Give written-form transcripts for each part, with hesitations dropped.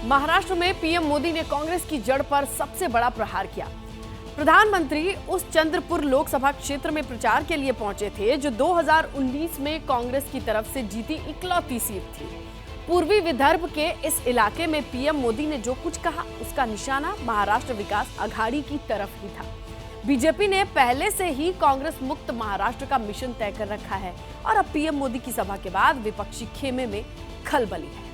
महाराष्ट्र में पीएम मोदी ने कांग्रेस की जड़ पर सबसे बड़ा प्रहार किया। प्रधानमंत्री उस चंद्रपुर लोकसभा क्षेत्र में प्रचार के लिए पहुंचे थे जो 2019 में कांग्रेस की तरफ से जीती इकलौती सीट थी। पूर्वी विदर्भ के इस इलाके में पीएम मोदी ने जो कुछ कहा उसका निशाना महाराष्ट्र विकास अघाड़ी की तरफ ही था। बीजेपी ने पहले से ही कांग्रेस मुक्त महाराष्ट्र का मिशन तय कर रखा है और अब पीएम मोदी की सभा के बाद विपक्षी खेमे में खलबली है।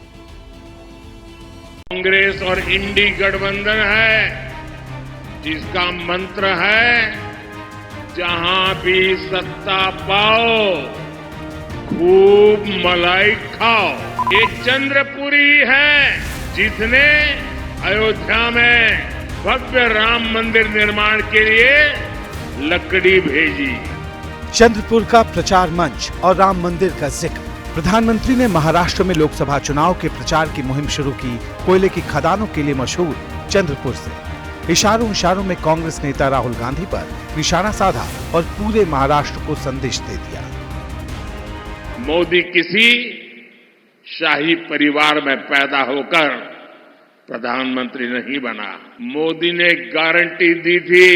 कांग्रेस और इंडी गठबंधन है जिसका मंत्र है जहां भी सत्ता पाओ खूब मलाई खाओ। ये चंद्रपुरी है जिसने अयोध्या में भव्य राम मंदिर निर्माण के लिए लकड़ी भेजी। चंद्रपुर का प्रचार मंच और राम मंदिर का जिक्र। प्रधानमंत्री ने महाराष्ट्र में लोकसभा चुनाव के प्रचार की मुहिम शुरू की कोयले की खदानों के लिए मशहूर चंद्रपुर से। इशारों में कांग्रेस नेता राहुल गांधी पर निशाना साधा और पूरे महाराष्ट्र को संदेश दे दिया। मोदी किसी शाही परिवार में पैदा होकर प्रधानमंत्री नहीं बना। मोदी ने गारंटी दी थी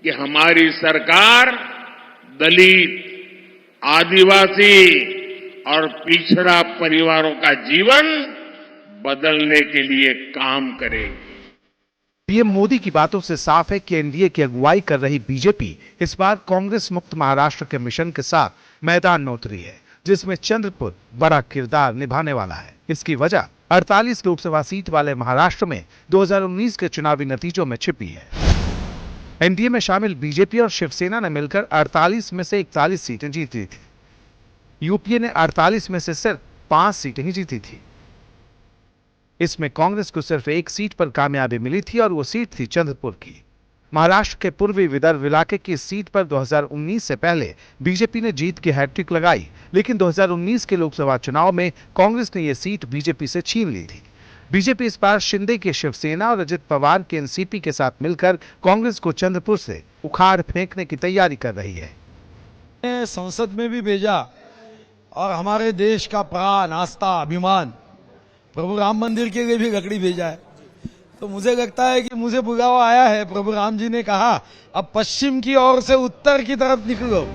कि हमारी सरकार दलित, आदिवासी और पिछड़ा परिवारों का जीवन बदलने के लिए काम करेगी। पीएम मोदी की बातों से साफ है कि एनडीए की अगुवाई कर रही बीजेपी इस बार कांग्रेस मुक्त महाराष्ट्र के मिशन के साथ मैदान में उतरी है, जिसमें चंद्रपुर बड़ा किरदार निभाने वाला है। इसकी वजह 48 लोकसभा सीट वाले महाराष्ट्र में 2019 के चुनावी नतीजों में छिपी है। एनडीए में शामिल बीजेपी और शिवसेना ने मिलकर 48 में से 41 सीटें जीती थी। यूपीए ने 48 में से सिर्फ 5 सीटें ही जीती थी। इसमें कांग्रेस को सिर्फ एक सीट पर कामयाबी मिली थी और वो सीट थी चंद्रपुर की। महाराष्ट्र के पूर्वी विदर्भ इलाके की सीट पर 2019 से पहले बीजेपी ने जीत की हैट्रिक लगाई, लेकिन 2019 के लोकसभा चुनाव में कांग्रेस ने यह सीट बीजेपी से छीन ली थी। बीजेपी इस बार शिंदे की शिवसेना और अजित पवार के एनसीपी के साथ मिलकर कांग्रेस को चंद्रपुर से उखाड़ फेंकने की तैयारी कर रही है। संसद में भी भेजा और हमारे देश का प्राण, आस्था, अभिमान प्रभु राम मंदिर के लिए भी लकड़ी भेजा है। तो मुझे लगता है कि मुझे बुलावा आया है। प्रभु राम जी ने कहा अब पश्चिम की ओर से उत्तर की तरफ निकलो।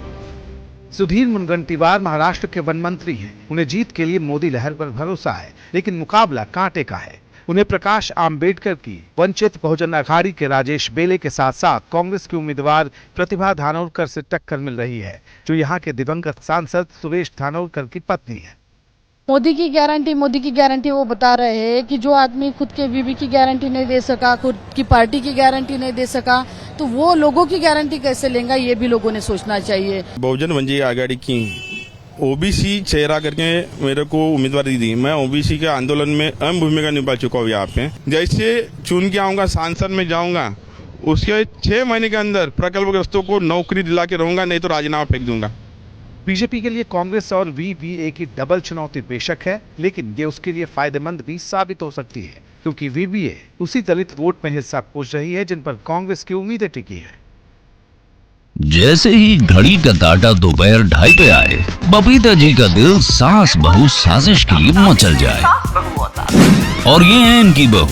सुधीर मुनगंटीवार महाराष्ट्र के वन मंत्री हैं। उन्हें जीत के लिए मोदी लहर पर भरोसा है, लेकिन मुकाबला कांटे का है। उन्हें प्रकाश आंबेडकर की वंचित बहुजन अघाड़ी के राजेश बेले के साथ साथ कांग्रेस की उम्मीदवार प्रतिभा धानोरकर से टक्कर मिल रही है, जो यहाँ के दिवंगत सांसद सुरेश धानोरकर की पत्नी है। मोदी की गारंटी वो बता रहे हैं कि जो आदमी खुद के बीवी की गारंटी नहीं दे सका, खुद की पार्टी की गारंटी नहीं दे सका, तो वो लोगों की गारंटी कैसे लेगा, ये भी लोगों ने सोचना चाहिए। बहुजन वंचित आघाड़ी की ओबीसी चेहरा करके मेरे को उम्मीदवारी दी। मैं ओबीसी के आंदोलन में अहम भूमिका निभा चुका हूँ। यहाँ पे जैसे चुन के आऊंगा, सांसद में जाऊंगा, उसके 6 महीने के अंदर प्रकल्पग्रस्तों को नौकरी दिला के रहूंगा, नहीं तो राजीनामा फेंक दूंगा। बीजेपी के लिए कांग्रेस और वीवीए की डबल चुनौती बेशक है, लेकिन ये उसके लिए फायदेमंद भी साबित हो सकती है, क्योंकि वीवीए उसी दलित वोट में हिस्सा खोज रही है जिन पर कांग्रेस की उम्मीदें टिकी है। जैसे ही घड़ी का काटा दोपहर 2:30 पे आए, बबीता जी का दिल सास बहू साजिश के लिए मचल जाए। और ये है इनकी बहू,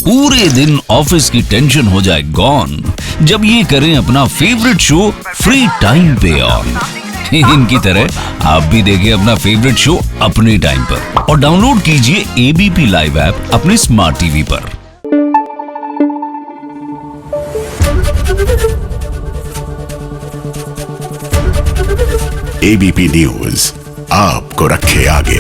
पूरे दिन ऑफिस की टेंशन हो जाए गॉन जब ये करें अपना फेवरेट शो फ्री टाइम पे ऑन। इनकी तरह आप भी देखिए अपना फेवरेट शो अपने टाइम पर और डाउनलोड कीजिए एबीपी लाइव ऐप अपने स्मार्ट टीवी पर। एबीपी न्यूज आपको रखे आगे।